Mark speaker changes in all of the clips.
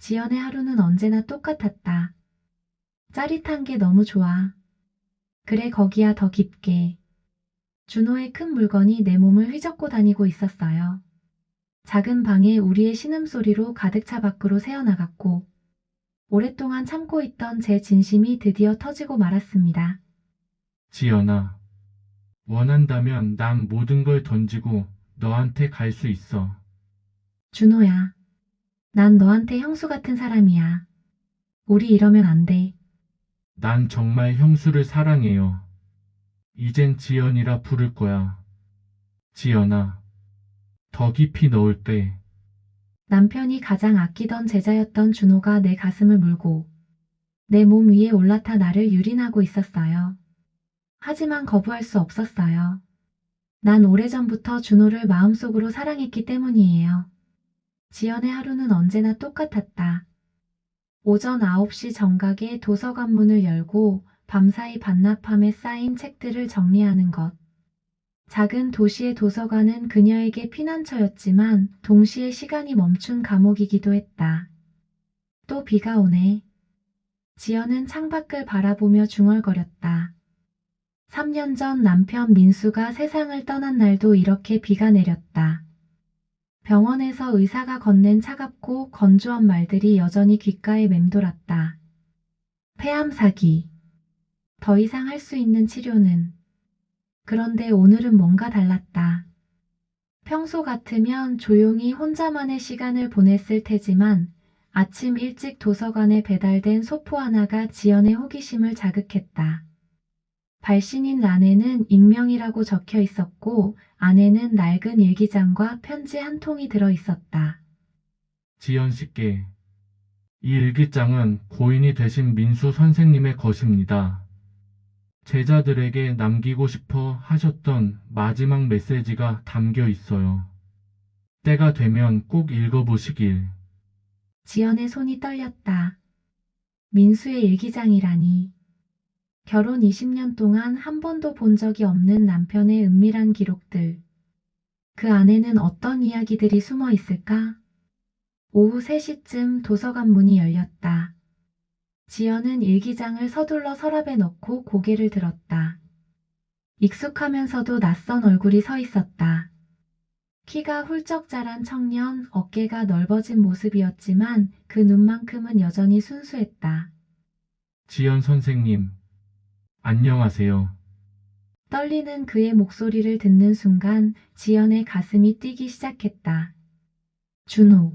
Speaker 1: 지연의 하루는 언제나 똑같았다. 짜릿한 게 너무 좋아. 그래 거기야 더 깊게. 준호의 큰 물건이 내 몸을 휘젓고 다니고 있었어요. 작은 방에 우리의 신음소리로 가득 차 밖으로 새어나갔고 오랫동안 참고 있던 제 진심이 드디어 터지고 말았습니다.
Speaker 2: 지연아, 원한다면 난 모든 걸 던지고 너한테 갈 수 있어.
Speaker 1: 준호야, 난 너한테 형수 같은 사람이야. 우리 이러면 안 돼.
Speaker 2: 난 정말 형수를 사랑해요. 이젠 지연이라 부를 거야. 지연아, 더 깊이 넣을게.
Speaker 1: 남편이 가장 아끼던 제자였던 준호가 내 가슴을 물고 내 몸 위에 올라타 나를 유린하고 있었어요. 하지만 거부할 수 없었어요. 난 오래전부터 준호를 마음속으로 사랑했기 때문이에요. 지연의 하루는 언제나 똑같았다. 오전 9시 정각에 도서관 문을 열고 밤사이 반납함에 쌓인 책들을 정리하는 것. 작은 도시의 도서관은 그녀에게 피난처였지만 동시에 시간이 멈춘 감옥이기도 했다. 또 비가 오네. 지연은 창밖을 바라보며 중얼거렸다. 3년 전 남편 민수가 세상을 떠난 날도 이렇게 비가 내렸다. 병원에서 의사가 건넨 차갑고 건조한 말들이 여전히 귓가에 맴돌았다. 폐암 사기. 더 이상 할 수 있는 치료는. 그런데 오늘은 뭔가 달랐다. 평소 같으면 조용히 혼자만의 시간을 보냈을 테지만 아침 일찍 도서관에 배달된 소포 하나가 지연의 호기심을 자극했다. 발신인 란에는 익명이라고 적혀 있었고 안에는 낡은 일기장과 편지 한 통이 들어 있었다.
Speaker 2: 지연 씨께. 이 일기장은 고인이 되신 민수 선생님의 것입니다. 제자들에게 남기고 싶어 하셨던 마지막 메시지가 담겨 있어요. 때가 되면 꼭 읽어보시길.
Speaker 1: 지연의 손이 떨렸다. 민수의 일기장이라니. 결혼 20년 동안 한 번도 본 적이 없는 남편의 은밀한 기록들. 그 안에는 어떤 이야기들이 숨어 있을까? 오후 3시쯤 도서관 문이 열렸다. 지연은 일기장을 서둘러 서랍에 넣고 고개를 들었다. 익숙하면서도 낯선 얼굴이 서 있었다. 키가 훌쩍 자란 청년, 어깨가 넓어진 모습이었지만 그 눈만큼은 여전히 순수했다.
Speaker 2: 지연 선생님, 안녕하세요.
Speaker 1: 떨리는 그의 목소리를 듣는 순간 지연의 가슴이 뛰기 시작했다. 준호.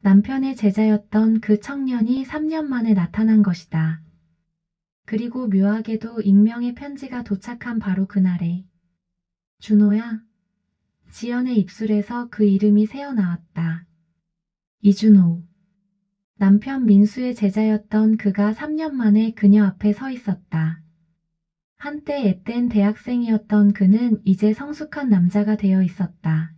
Speaker 1: 남편의 제자였던 그 청년이 3년 만에 나타난 것이다. 그리고 묘하게도 익명의 편지가 도착한 바로 그날에 준호야. 지연의 입술에서 그 이름이 새어나왔다. 이준호. 남편 민수의 제자였던 그가 3년 만에 그녀 앞에 서 있었다. 한때 앳된 대학생이었던 그는 이제 성숙한 남자가 되어 있었다.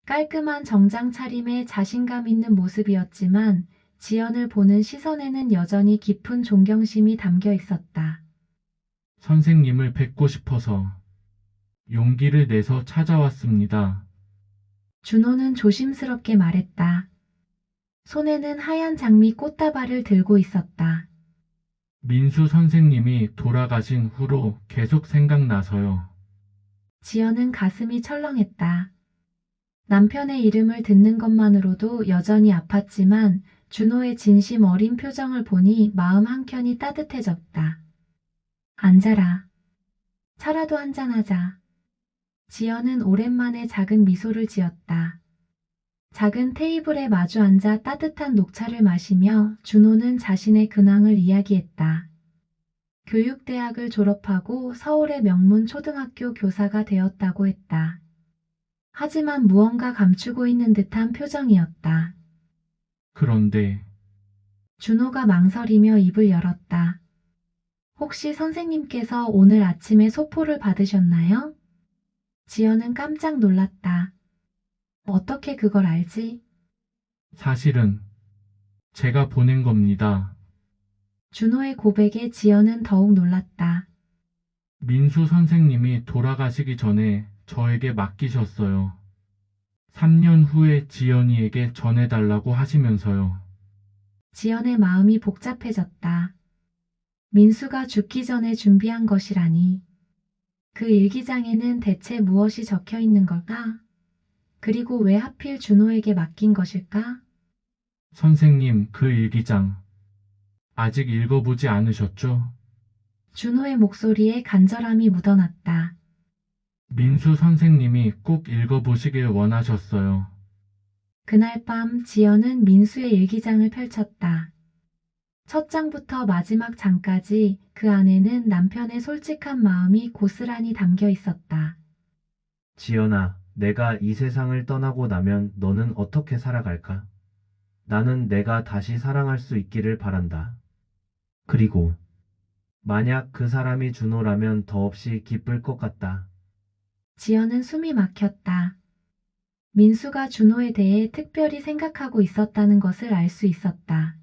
Speaker 1: 깔끔한 정장 차림에 자신감 있는 모습이었지만 지연을 보는 시선에는 여전히 깊은 존경심이 담겨 있었다.
Speaker 2: 선생님을 뵙고 싶어서 용기를 내서 찾아왔습니다.
Speaker 1: 준호는 조심스럽게 말했다. 손에는 하얀 장미 꽃다발을 들고 있었다.
Speaker 2: 민수 선생님이 돌아가신 후로 계속 생각나서요.
Speaker 1: 지연은 가슴이 철렁했다. 남편의 이름을 듣는 것만으로도 여전히 아팠지만 준호의 진심 어린 표정을 보니 마음 한켠이 따뜻해졌다. 앉아라. 차라도 한잔하자. 지연은 오랜만에 작은 미소를 지었다. 작은 테이블에 마주 앉아 따뜻한 녹차를 마시며 준호는 자신의 근황을 이야기했다. 교육대학을 졸업하고 서울의 명문 초등학교 교사가 되었다고 했다. 하지만 무언가 감추고 있는 듯한 표정이었다.
Speaker 2: 그런데
Speaker 1: 준호가 망설이며 입을 열었다. 혹시 선생님께서 오늘 아침에 소포를 받으셨나요? 지연은 깜짝 놀랐다. 어떻게 그걸 알지?
Speaker 2: 사실은 제가 보낸 겁니다.
Speaker 1: 준호의 고백에 지연은 더욱 놀랐다.
Speaker 2: 민수 선생님이 돌아가시기 전에 저에게 맡기셨어요. 3년 후에 지연이에게 전해달라고 하시면서요.
Speaker 1: 지연의 마음이 복잡해졌다. 민수가 죽기 전에 준비한 것이라니. 그 일기장에는 대체 무엇이 적혀 있는 걸까? 그리고 왜 하필 준호에게 맡긴 것일까?
Speaker 2: 선생님, 그 일기장 아직 읽어보지 않으셨죠?
Speaker 1: 준호의 목소리에 간절함이 묻어났다.
Speaker 2: 민수 선생님이 꼭 읽어보시길 원하셨어요.
Speaker 1: 그날 밤 지연은 민수의 일기장을 펼쳤다. 첫 장부터 마지막 장까지 그 안에는 남편의 솔직한 마음이 고스란히 담겨 있었다.
Speaker 3: 지연아, 내가 이 세상을 떠나고 나면 너는 어떻게 살아갈까? 나는 내가 다시 사랑할 수 있기를 바란다. 그리고 만약 그 사람이 준호라면 더없이 기쁠 것 같다.
Speaker 1: 지연은 숨이 막혔다. 민수가 준호에 대해 특별히 생각하고 있었다는 것을 알 수 있었다.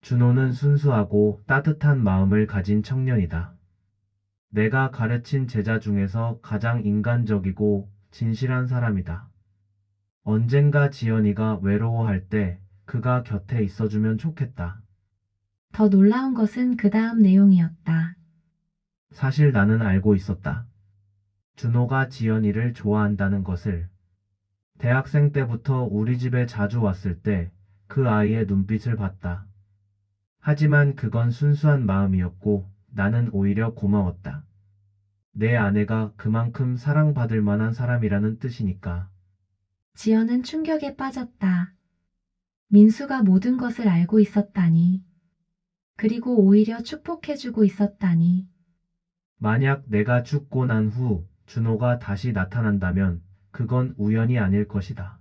Speaker 3: 준호는 순수하고 따뜻한 마음을 가진 청년이다. 내가 가르친 제자 중에서 가장 인간적이고 진실한 사람이다. 언젠가 지연이가 외로워할 때 그가 곁에 있어주면 좋겠다.
Speaker 1: 더 놀라운 것은 그 다음 내용이었다.
Speaker 3: 사실 나는 알고 있었다. 준호가 지연이를 좋아한다는 것을. 대학생 때부터 우리 집에 자주 왔을 때 그 아이의 눈빛을 봤다. 하지만 그건 순수한 마음이었고 나는 오히려 고마웠다. 내 아내가 그만큼 사랑받을 만한 사람이라는 뜻이니까.
Speaker 1: 지연은 충격에 빠졌다. 민수가 모든 것을 알고 있었다니. 그리고 오히려 축복해주고 있었다니.
Speaker 3: 만약 내가 죽고 난 후 준호가 다시 나타난다면 그건 우연이 아닐 것이다.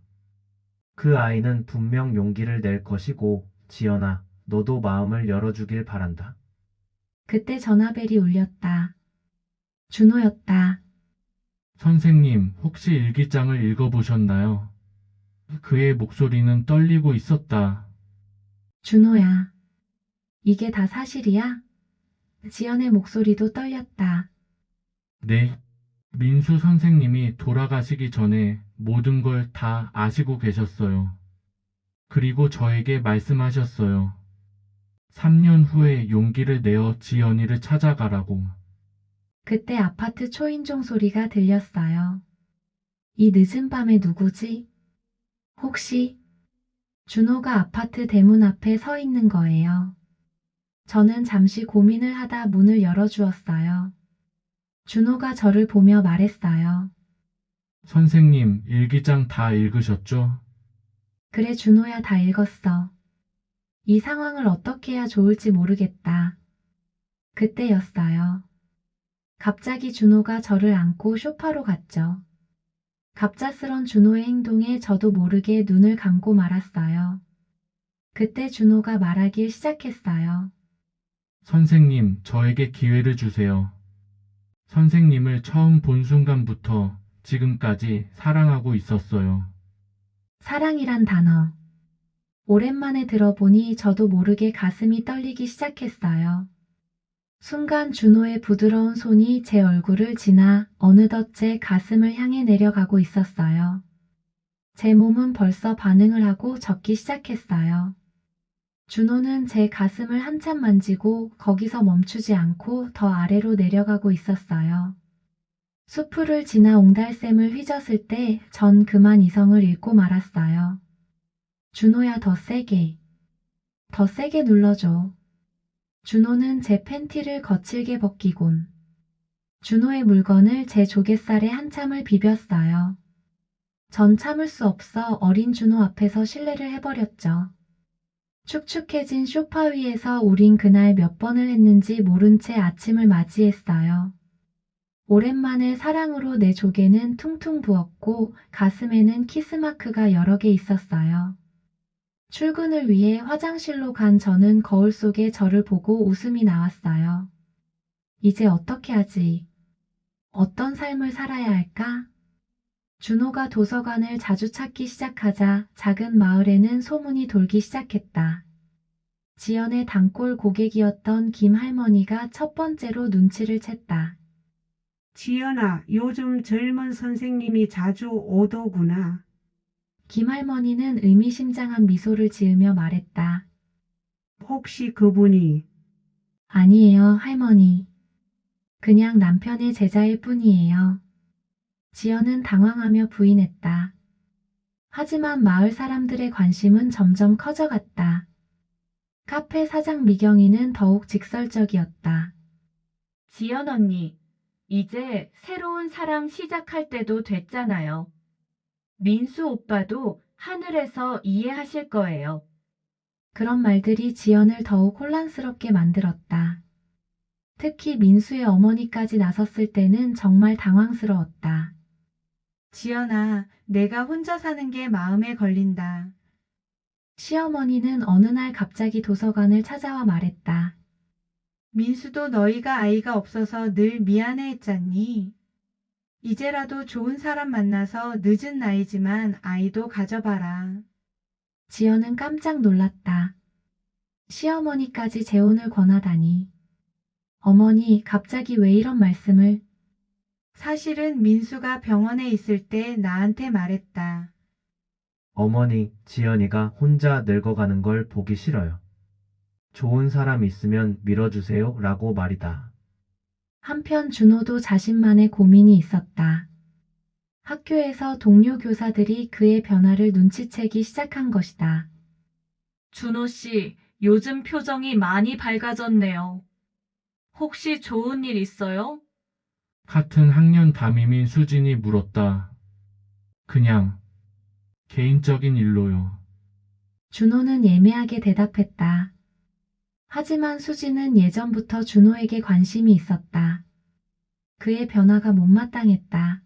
Speaker 3: 그 아이는 분명 용기를 낼 것이고 지연아, 너도 마음을 열어주길 바란다.
Speaker 1: 그때 전화벨이 울렸다. 준호였다.
Speaker 2: 선생님, 혹시 일기장을 읽어보셨나요? 그의 목소리는 떨리고 있었다.
Speaker 1: 준호야. 이게 다 사실이야? 지연의 목소리도 떨렸다.
Speaker 2: 네. 민수 선생님이 돌아가시기 전에 모든 걸 다 아시고 계셨어요. 그리고 저에게 말씀하셨어요. 3년 후에 용기를 내어 지연이를 찾아가라고.
Speaker 1: 그때 아파트 초인종 소리가 들렸어요. 이 늦은 밤에 누구지? 혹시 준호가 아파트 대문 앞에 서 있는 거예요. 저는 잠시 고민을 하다 문을 열어주었어요. 준호가 저를 보며 말했어요.
Speaker 2: 선생님, 일기장 다 읽으셨죠?
Speaker 1: 그래 준호야 다 읽었어. 이 상황을 어떻게 해야 좋을지 모르겠다. 그때였어요. 갑자기 준호가 저를 안고 소파로 갔죠. 갑작스런 준호의 행동에 저도 모르게 눈을 감고 말았어요. 그때 준호가 말하길 시작했어요.
Speaker 2: 선생님, 저에게 기회를 주세요. 선생님을 처음 본 순간부터 지금까지 사랑하고 있었어요.
Speaker 1: 사랑이란 단어. 오랜만에 들어보니 저도 모르게 가슴이 떨리기 시작했어요. 순간 준호의 부드러운 손이 제 얼굴을 지나 어느덧 제 가슴을 향해 내려가고 있었어요. 제 몸은 벌써 반응을 하고 젖기 시작했어요. 준호는 제 가슴을 한참 만지고 거기서 멈추지 않고 더 아래로 내려가고 있었어요. 수풀을 지나 옹달샘을 휘젓을 때 전 그만 이성을 잃고 말았어요. 준호야 더 세게. 더 세게 눌러줘. 준호는 제 팬티를 거칠게 벗기곤 준호의 물건을 제 조갯살에 한참을 비볐어요. 전 참을 수 없어 어린 준호 앞에서 실례를 해버렸죠. 축축해진 소파 위에서 우린 그날 몇 번을 했는지 모른 채 아침을 맞이했어요. 오랜만에 사랑으로 내 조개는 퉁퉁 부었고 가슴에는 키스마크가 여러 개 있었어요. 출근을 위해 화장실로 간 저는 거울 속에 저를 보고 웃음이 나왔어요. 이제 어떻게 하지? 어떤 삶을 살아야 할까? 준호가 도서관을 자주 찾기 시작하자 작은 마을에는 소문이 돌기 시작했다. 지연의 단골 고객이었던 김 할머니가 첫 번째로 눈치를 챘다.
Speaker 4: 지연아, 요즘 젊은 선생님이 자주 오더구나.
Speaker 1: 김 할머니는 의미심장한 미소를 지으며 말했다.
Speaker 4: 혹시 그분이
Speaker 1: 아니에요, 할머니. 그냥 남편의 제자일 뿐이에요. 지연은 당황하며 부인했다. 하지만 마을 사람들의 관심은 점점 커져갔다. 카페 사장 미경이는 더욱 직설적이었다.
Speaker 5: 지연 언니, 이제 새로운 사랑 시작할 때도 됐잖아요. 민수 오빠도 하늘에서 이해하실 거예요.
Speaker 1: 그런 말들이 지연을 더욱 혼란스럽게 만들었다. 특히 민수의 어머니까지 나섰을 때는 정말 당황스러웠다.
Speaker 6: 지연아, 내가 혼자 사는 게 마음에 걸린다.
Speaker 1: 시어머니는 어느 날 갑자기 도서관을 찾아와 말했다.
Speaker 6: 민수도 너희가 아이가 없어서 늘 미안해했잖니. 이제라도 좋은 사람 만나서 늦은 나이지만 아이도 가져봐라.
Speaker 1: 지연은 깜짝 놀랐다. 시어머니까지 재혼을 권하다니. 어머니, 갑자기 왜 이런 말씀을?
Speaker 6: 사실은 민수가 병원에 있을 때 나한테 말했다.
Speaker 3: 어머니, 지연이가 혼자 늙어가는 걸 보기 싫어요. 좋은 사람 있으면 밀어주세요 라고 말이다.
Speaker 1: 한편 준호도 자신만의 고민이 있었다. 학교에서 동료 교사들이 그의 변화를 눈치채기 시작한 것이다.
Speaker 5: 준호 씨, 요즘 표정이 많이 밝아졌네요. 혹시 좋은 일 있어요?
Speaker 2: 같은 학년 담임인 수진이 물었다. 그냥 개인적인 일로요.
Speaker 1: 준호는 예매하게 대답했다. 하지만 수지는 예전부터 준호에게 관심이 있었다. 그의 변화가 못마땅했다.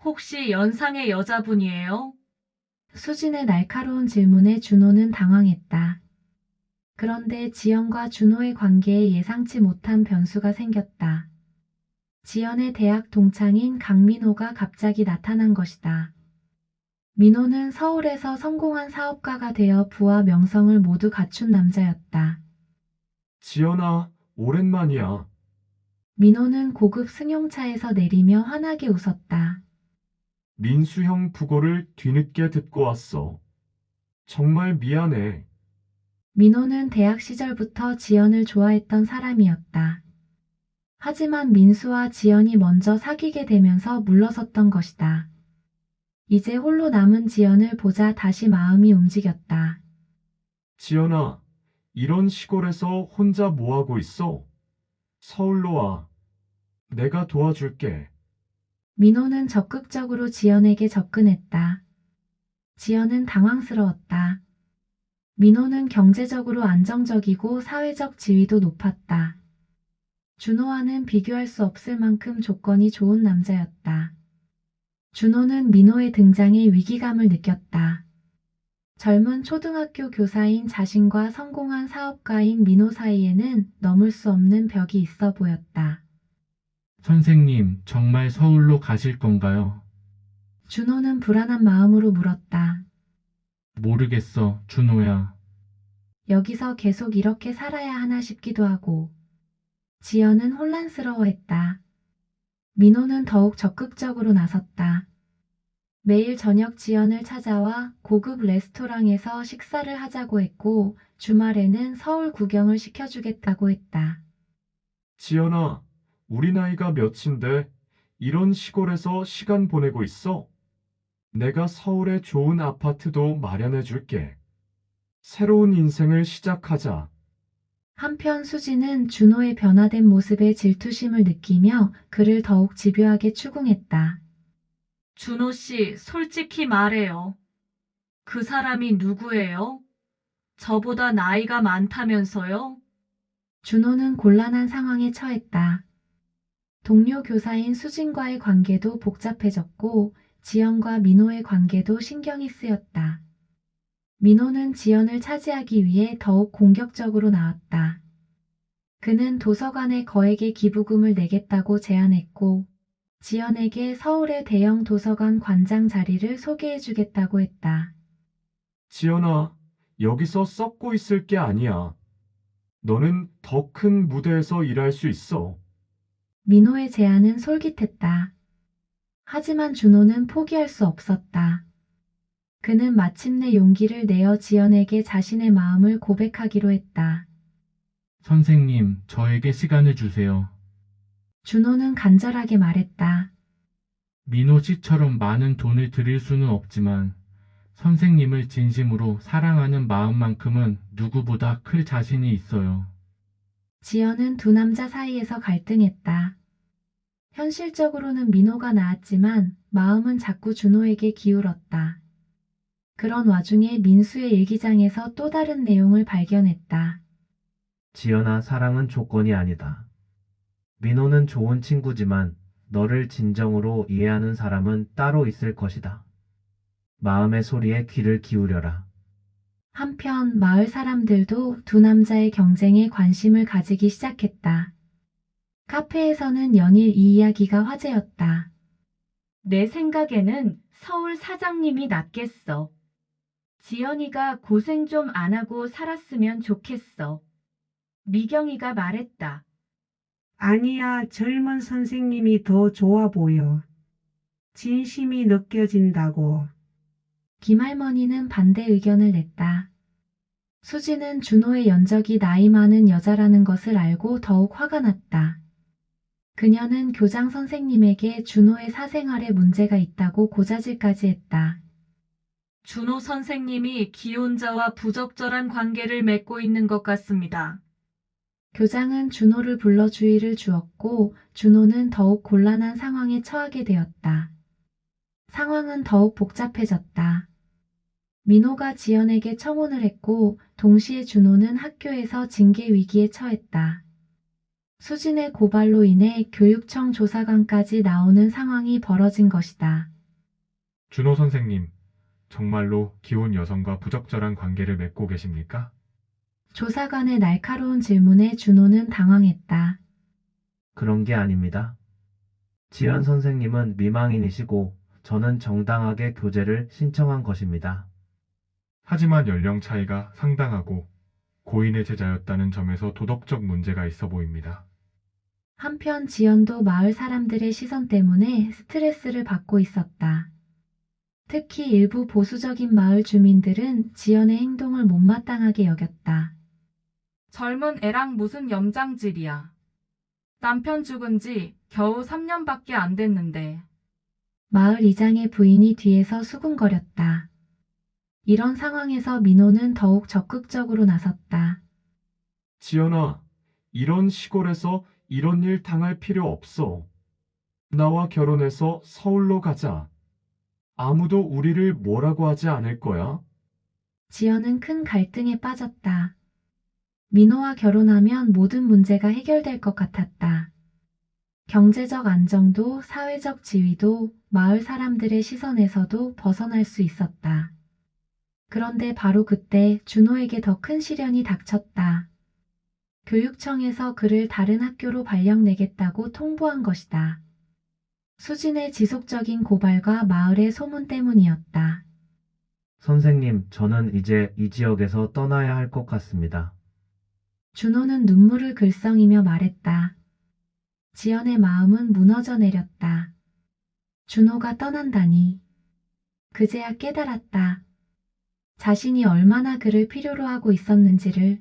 Speaker 5: 혹시 연상의 여자분이에요?
Speaker 1: 수진의 날카로운 질문에 준호는 당황했다. 그런데 지연과 준호의 관계에 예상치 못한 변수가 생겼다. 지연의 대학 동창인 강민호가 갑자기 나타난 것이다. 민호는 서울에서 성공한 사업가가 되어 부와 명성을 모두 갖춘 남자였다.
Speaker 7: 지연아, 오랜만이야.
Speaker 1: 민호는 고급 승용차에서 내리며 환하게 웃었다.
Speaker 7: 민수 형 부고를 뒤늦게 듣고 왔어. 정말 미안해.
Speaker 1: 민호는 대학 시절부터 지연을 좋아했던 사람이었다. 하지만 민수와 지연이 먼저 사귀게 되면서 물러섰던 것이다. 이제 홀로 남은 지연을 보자 다시 마음이 움직였다.
Speaker 7: 지연아, 이런 시골에서 혼자 뭐하고 있어? 서울로 와. 내가 도와줄게.
Speaker 1: 민호는 적극적으로 지연에게 접근했다. 지연은 당황스러웠다. 민호는 경제적으로 안정적이고 사회적 지위도 높았다. 준호와는 비교할 수 없을 만큼 조건이 좋은 남자였다. 준호는 민호의 등장에 위기감을 느꼈다. 젊은 초등학교 교사인 자신과 성공한 사업가인 민호 사이에는 넘을 수 없는 벽이 있어 보였다.
Speaker 2: 선생님, 정말 서울로 가실 건가요?
Speaker 1: 준호는 불안한 마음으로 물었다.
Speaker 2: 모르겠어, 준호야.
Speaker 1: 여기서 계속 이렇게 살아야 하나 싶기도 하고. 지연은 혼란스러워했다. 민호는 더욱 적극적으로 나섰다. 매일 저녁 지연을 찾아와 고급 레스토랑에서 식사를 하자고 했고 주말에는 서울 구경을 시켜주겠다고 했다.
Speaker 7: 지연아, 우리 나이가 몇인데 이런 시골에서 시간 보내고 있어? 내가 서울에 좋은 아파트도 마련해 줄게. 새로운 인생을 시작하자.
Speaker 1: 한편 수지는 준호의 변화된 모습에 질투심을 느끼며 그를 더욱 집요하게 추궁했다.
Speaker 5: 준호 씨, 솔직히 말해요. 그 사람이 누구예요? 저보다 나이가 많다면서요?
Speaker 1: 준호는 곤란한 상황에 처했다. 동료 교사인 수진과의 관계도 복잡해졌고 지연과 민호의 관계도 신경이 쓰였다. 민호는 지연을 차지하기 위해 더욱 공격적으로 나왔다. 그는 도서관에 거액의 기부금을 내겠다고 제안했고 지연에게 서울의 대형 도서관 관장 자리를 소개해주겠다고 했다.
Speaker 7: 지연아, 여기서 썩고 있을 게 아니야. 너는 더 큰 무대에서 일할 수 있어.
Speaker 1: 민호의 제안은 솔깃했다. 하지만 준호는 포기할 수 없었다. 그는 마침내 용기를 내어 지연에게 자신의 마음을 고백하기로 했다.
Speaker 2: 선생님, 저에게 시간을 주세요.
Speaker 1: 준호는 간절하게 말했다.
Speaker 2: 민호 씨처럼 많은 돈을 드릴 수는 없지만 선생님을 진심으로 사랑하는 마음만큼은 누구보다 클 자신이 있어요.
Speaker 1: 지연은 두 남자 사이에서 갈등했다. 현실적으로는 민호가 나았지만 마음은 자꾸 준호에게 기울었다. 그런 와중에 민수의 일기장에서 또 다른 내용을 발견했다.
Speaker 3: 지연아, 사랑은 조건이 아니다. 민호는 좋은 친구지만 너를 진정으로 이해하는 사람은 따로 있을 것이다. 마음의 소리에 귀를 기울여라.
Speaker 1: 한편 마을 사람들도 두 남자의 경쟁에 관심을 가지기 시작했다. 카페에서는 연일 이 이야기가 화제였다.
Speaker 8: 내 생각에는 서울 사장님이 낫겠어. 지연이가 고생 좀 안 하고 살았으면 좋겠어. 미경이가 말했다.
Speaker 4: 아니야, 젊은 선생님이 더 좋아 보여. 진심이 느껴진다고.
Speaker 1: 김할머니는 반대 의견을 냈다. 수지는 준호의 연적이 나이 많은 여자라는 것을 알고 더욱 화가 났다. 그녀는 교장 선생님에게 준호의 사생활에 문제가 있다고 고자질까지 했다.
Speaker 5: 준호 선생님이 기혼자와 부적절한 관계를 맺고 있는 것 같습니다.
Speaker 1: 교장은 준호를 불러 주의를 주었고 준호는 더욱 곤란한 상황에 처하게 되었다. 상황은 더욱 복잡해졌다. 민호가 지연에게 청혼을 했고 동시에 준호는 학교에서 징계 위기에 처했다. 수진의 고발로 인해 교육청 조사관까지 나오는 상황이 벌어진 것이다.
Speaker 7: 준호 선생님, 정말로 기혼 여성과 부적절한 관계를 맺고 계십니까?
Speaker 1: 조사관의 날카로운 질문에 준호는 당황했다.
Speaker 3: 그런 게 아닙니다. 지연 선생님은 미망인이시고 저는 정당하게 교제를 신청한 것입니다.
Speaker 7: 하지만 연령 차이가 상당하고 고인의 제자였다는 점에서 도덕적 문제가 있어 보입니다.
Speaker 1: 한편 지연도 마을 사람들의 시선 때문에 스트레스를 받고 있었다. 특히 일부 보수적인 마을 주민들은 지연의 행동을 못마땅하게 여겼다.
Speaker 9: 젊은 애랑 무슨 염장질이야. 남편 죽은 지 겨우 3년밖에 안 됐는데.
Speaker 1: 마을 이장의 부인이 뒤에서 수군거렸다. 이런 상황에서 민호는 더욱 적극적으로 나섰다.
Speaker 7: 지연아, 이런 시골에서 이런 일 당할 필요 없어. 나와 결혼해서 서울로 가자. 아무도 우리를 뭐라고 하지 않을 거야.
Speaker 1: 지연은 큰 갈등에 빠졌다. 민호와 결혼하면 모든 문제가 해결될 것 같았다. 경제적 안정도, 사회적 지위도, 마을 사람들의 시선에서도 벗어날 수 있었다. 그런데 바로 그때 준호에게 더 큰 시련이 닥쳤다. 교육청에서 그를 다른 학교로 발령내겠다고 통보한 것이다. 수진의 지속적인 고발과 마을의 소문 때문이었다.
Speaker 3: 선생님, 저는 이제 이 지역에서 떠나야 할 것 같습니다.
Speaker 1: 준호는 눈물을 글썽이며 말했다. 지연의 마음은 무너져 내렸다. 준호가 떠난다니. 그제야 깨달았다. 자신이 얼마나 그를 필요로 하고 있었는지를.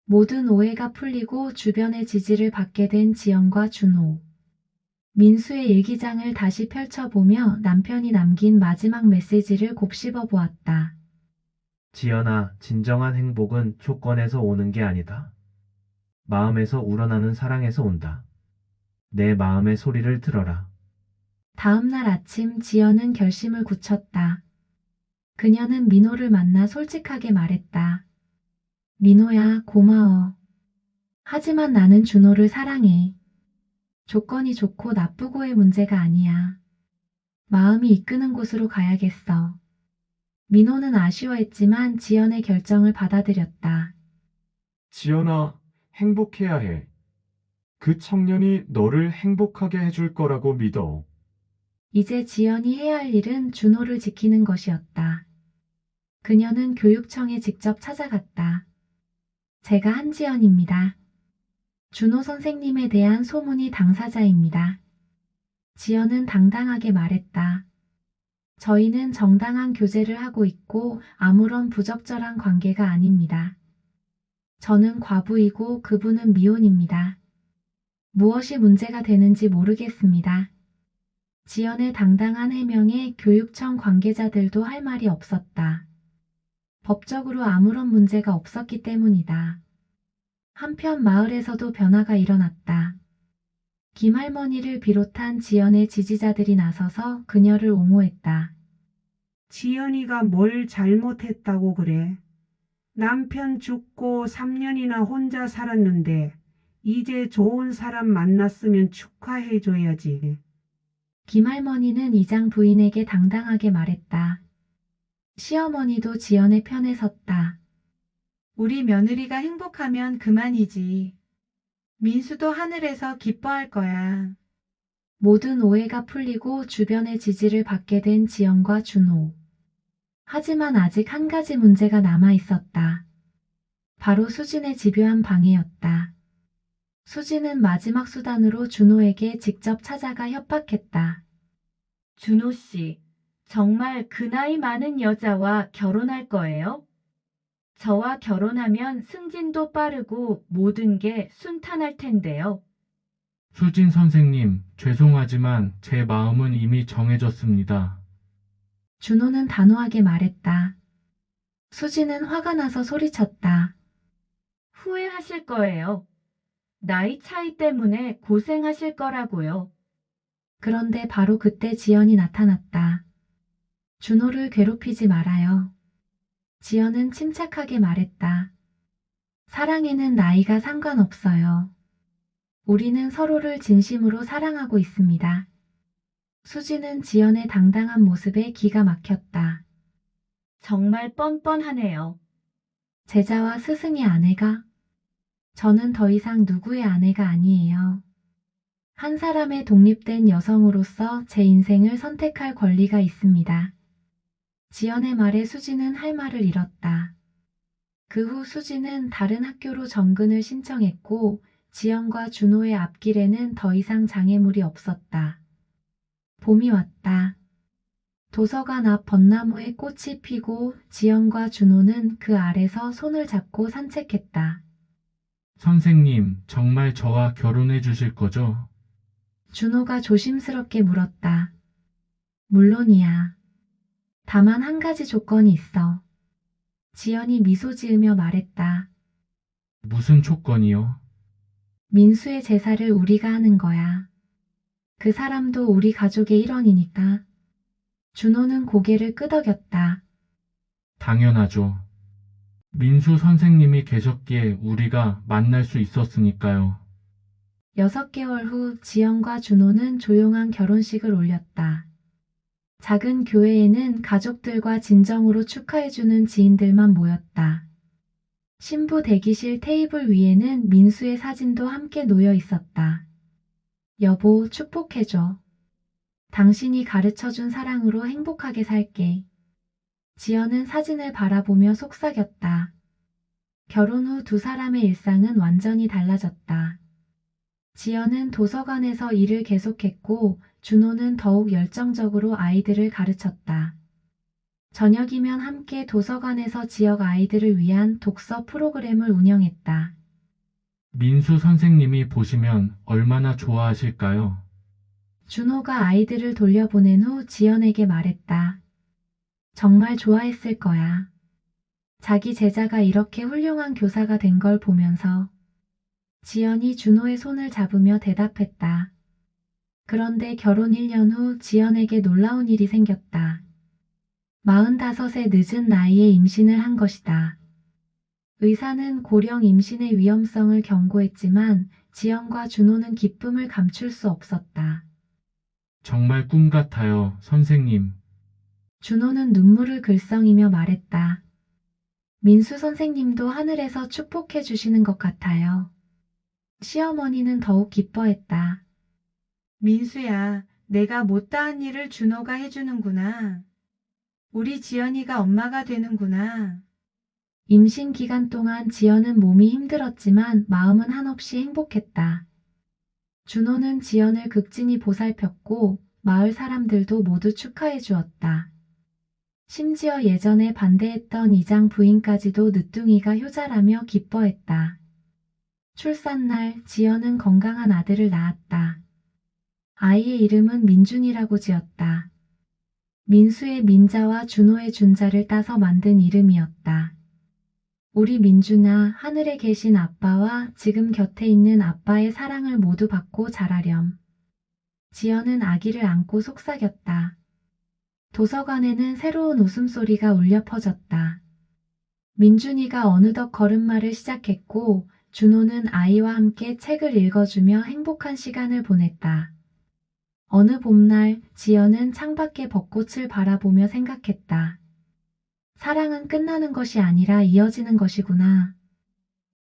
Speaker 1: 모든 오해가 풀리고 주변의 지지를 받게 된 지연과 준호. 민수의 일기장을 다시 펼쳐보며 남편이 남긴 마지막 메시지를 곱씹어 보았다.
Speaker 3: 지연아, 진정한 행복은 조건에서 오는 게 아니다. 마음에서 우러나는 사랑에서 온다. 내 마음의 소리를 들어라.
Speaker 1: 다음 날 아침 지연은 결심을 굳혔다. 그녀는 민호를 만나 솔직하게 말했다. 민호야, 고마워. 하지만 나는 준호를 사랑해. 조건이 좋고 나쁘고의 문제가 아니야. 마음이 이끄는 곳으로 가야겠어. 민호는 아쉬워했지만 지연의 결정을 받아들였다.
Speaker 7: 지연아, 행복해야 해. 그 청년이 너를 행복하게 해줄 거라고 믿어.
Speaker 1: 이제 지연이 해야 할 일은 준호를 지키는 것이었다. 그녀는 교육청에 직접 찾아갔다. 제가 한지연입니다. 준호 선생님에 대한 소문이 당사자입니다. 지연은 당당하게 말했다. 저희는 정당한 교제를 하고 있고 아무런 부적절한 관계가 아닙니다. 저는 과부이고 그분은 미혼입니다. 무엇이 문제가 되는지 모르겠습니다. 지연의 당당한 해명에 교육청 관계자들도 할 말이 없었다. 법적으로 아무런 문제가 없었기 때문이다. 한편 마을에서도 변화가 일어났다. 김할머니를 비롯한 지연의 지지자들이 나서서 그녀를 옹호했다.
Speaker 4: 지연이가 뭘 잘못했다고 그래? 남편 죽고 3년이나 혼자 살았는데 이제 좋은 사람 만났으면 축하해줘야지.
Speaker 1: 김할머니는 이장 부인에게 당당하게 말했다. 시어머니도 지연의 편에 섰다.
Speaker 6: 우리 며느리가 행복하면 그만이지. 민수도 하늘에서 기뻐할 거야.
Speaker 1: 모든 오해가 풀리고 주변의 지지를 받게 된 지연과 준호. 하지만 아직 한 가지 문제가 남아 있었다. 바로 수진의 집요한 방해였다. 수진은 마지막 수단으로 준호에게 직접 찾아가 협박했다.
Speaker 8: 준호 씨, 정말 그 나이 많은 여자와 결혼할 거예요? 저와 결혼하면 승진도 빠르고 모든 게 순탄할 텐데요.
Speaker 2: 수진 선생님, 죄송하지만 제 마음은 이미 정해졌습니다.
Speaker 1: 준호는 단호하게 말했다. 수진은 화가 나서 소리쳤다.
Speaker 8: 후회하실 거예요. 나이 차이 때문에 고생하실 거라고요.
Speaker 1: 그런데 바로 그때 지연이 나타났다. 준호를 괴롭히지 말아요. 지연은 침착하게 말했다. 사랑에는 나이가 상관없어요. 우리는 서로를 진심으로 사랑하고 있습니다. 수지는 지연의 당당한 모습에 기가 막혔다.
Speaker 8: 정말 뻔뻔하네요.
Speaker 1: 제자와 스승의 아내가? 저는 더 이상 누구의 아내가 아니에요. 한 사람의 독립된 여성으로서 제 인생을 선택할 권리가 있습니다. 지연의 말에 수지는 할 말을 잃었다. 그 후 수지는 다른 학교로 정근을 신청했고 지연과 준호의 앞길에는 더 이상 장애물이 없었다. 봄이 왔다. 도서관 앞 벚나무에 꽃이 피고 지연과 준호는 그 아래서 손을 잡고 산책했다.
Speaker 2: 선생님, 정말 저와 결혼해 주실 거죠?
Speaker 1: 준호가 조심스럽게 물었다. 물론이야. 다만 한 가지 조건이 있어. 지연이 미소 지으며 말했다.
Speaker 2: 무슨 조건이요?
Speaker 1: 민수의 제사를 우리가 하는 거야. 그 사람도 우리 가족의 일원이니까. 준호는 고개를 끄덕였다.
Speaker 2: 당연하죠. 민수 선생님이 계셨기에 우리가 만날 수 있었으니까요.
Speaker 1: 6개월 후 지연과 준호는 조용한 결혼식을 올렸다. 작은 교회에는 가족들과 진정으로 축하해주는 지인들만 모였다. 신부 대기실 테이블 위에는 민수의 사진도 함께 놓여 있었다. 여보, 축복해줘. 당신이 가르쳐준 사랑으로 행복하게 살게. 지연은 사진을 바라보며 속삭였다. 결혼 후 두 사람의 일상은 완전히 달라졌다. 지연은 도서관에서 일을 계속했고 준호는 더욱 열정적으로 아이들을 가르쳤다. 저녁이면 함께 도서관에서 지역 아이들을 위한 독서 프로그램을 운영했다.
Speaker 2: 민수 선생님이 보시면 얼마나 좋아하실까요?
Speaker 1: 준호가 아이들을 돌려보낸 후 지연에게 말했다. 정말 좋아했을 거야. 자기 제자가 이렇게 훌륭한 교사가 된 걸 보면서. 지연이 준호의 손을 잡으며 대답했다. 그런데 결혼 1년 후 지연에게 놀라운 일이 생겼다. 45의 늦은 나이에 임신을 한 것이다. 의사는 고령 임신의 위험성을 경고했지만 지연과 준호는 기쁨을 감출 수 없었다.
Speaker 2: 정말 꿈 같아요, 선생님.
Speaker 1: 준호는 눈물을 글썽이며 말했다. 민수 선생님도 하늘에서 축복해 주시는 것 같아요. 시어머니는 더욱 기뻐했다.
Speaker 6: 민수야, 내가 못다한 일을 준호가 해주는구나. 우리 지연이가 엄마가 되는구나.
Speaker 1: 임신 기간 동안 지연은 몸이 힘들었지만 마음은 한없이 행복했다. 준호는 지연을 극진히 보살폈고 마을 사람들도 모두 축하해 주었다. 심지어 예전에 반대했던 이장 부인까지도 늦둥이가 효자라며 기뻐했다. 출산날 지연은 건강한 아들을 낳았다. 아이의 이름은 민준이라고 지었다. 민수의 민자와 준호의 준자를 따서 만든 이름이었다. 우리 민준아, 하늘에 계신 아빠와 지금 곁에 있는 아빠의 사랑을 모두 받고 자라렴. 지연은 아기를 안고 속삭였다. 도서관에는 새로운 웃음소리가 울려 퍼졌다. 민준이가 어느덧 걸음마를 시작했고 준호는 아이와 함께 책을 읽어주며 행복한 시간을 보냈다. 어느 봄날 지연은 창밖의 벚꽃을 바라보며 생각했다. 사랑은 끝나는 것이 아니라 이어지는 것이구나.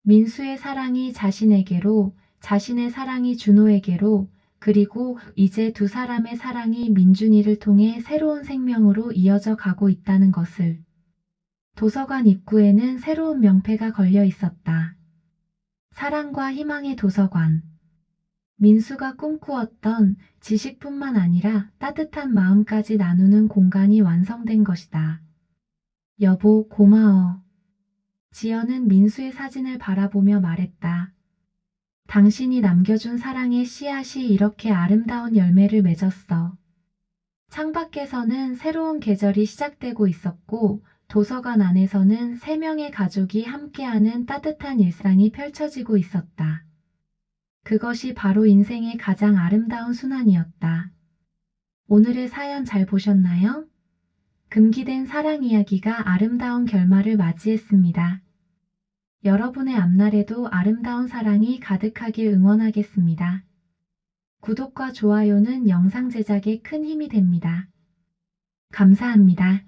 Speaker 1: 민수의 사랑이 자신에게로, 자신의 사랑이 준호에게로, 그리고 이제 두 사람의 사랑이 민준이를 통해 새로운 생명으로 이어져 가고 있다는 것을. 도서관 입구에는 새로운 명패가 걸려 있었다. 사랑과 희망의 도서관. 민수가 꿈꾸었던 지식뿐만 아니라 따뜻한 마음까지 나누는 공간이 완성된 것이다. 여보, 고마워. 지연은 민수의 사진을 바라보며 말했다. 당신이 남겨준 사랑의 씨앗이 이렇게 아름다운 열매를 맺었어. 창밖에서는 새로운 계절이 시작되고 있었고 도서관 안에서는 3명의 가족이 함께하는 따뜻한 일상이 펼쳐지고 있었다. 그것이 바로 인생의 가장 아름다운 순환이었다. 오늘의 사연 잘 보셨나요? 금기된 사랑 이야기가 아름다운 결말을 맞이했습니다. 여러분의 앞날에도 아름다운 사랑이 가득하길 응원하겠습니다. 구독과 좋아요는 영상 제작에 큰 힘이 됩니다. 감사합니다.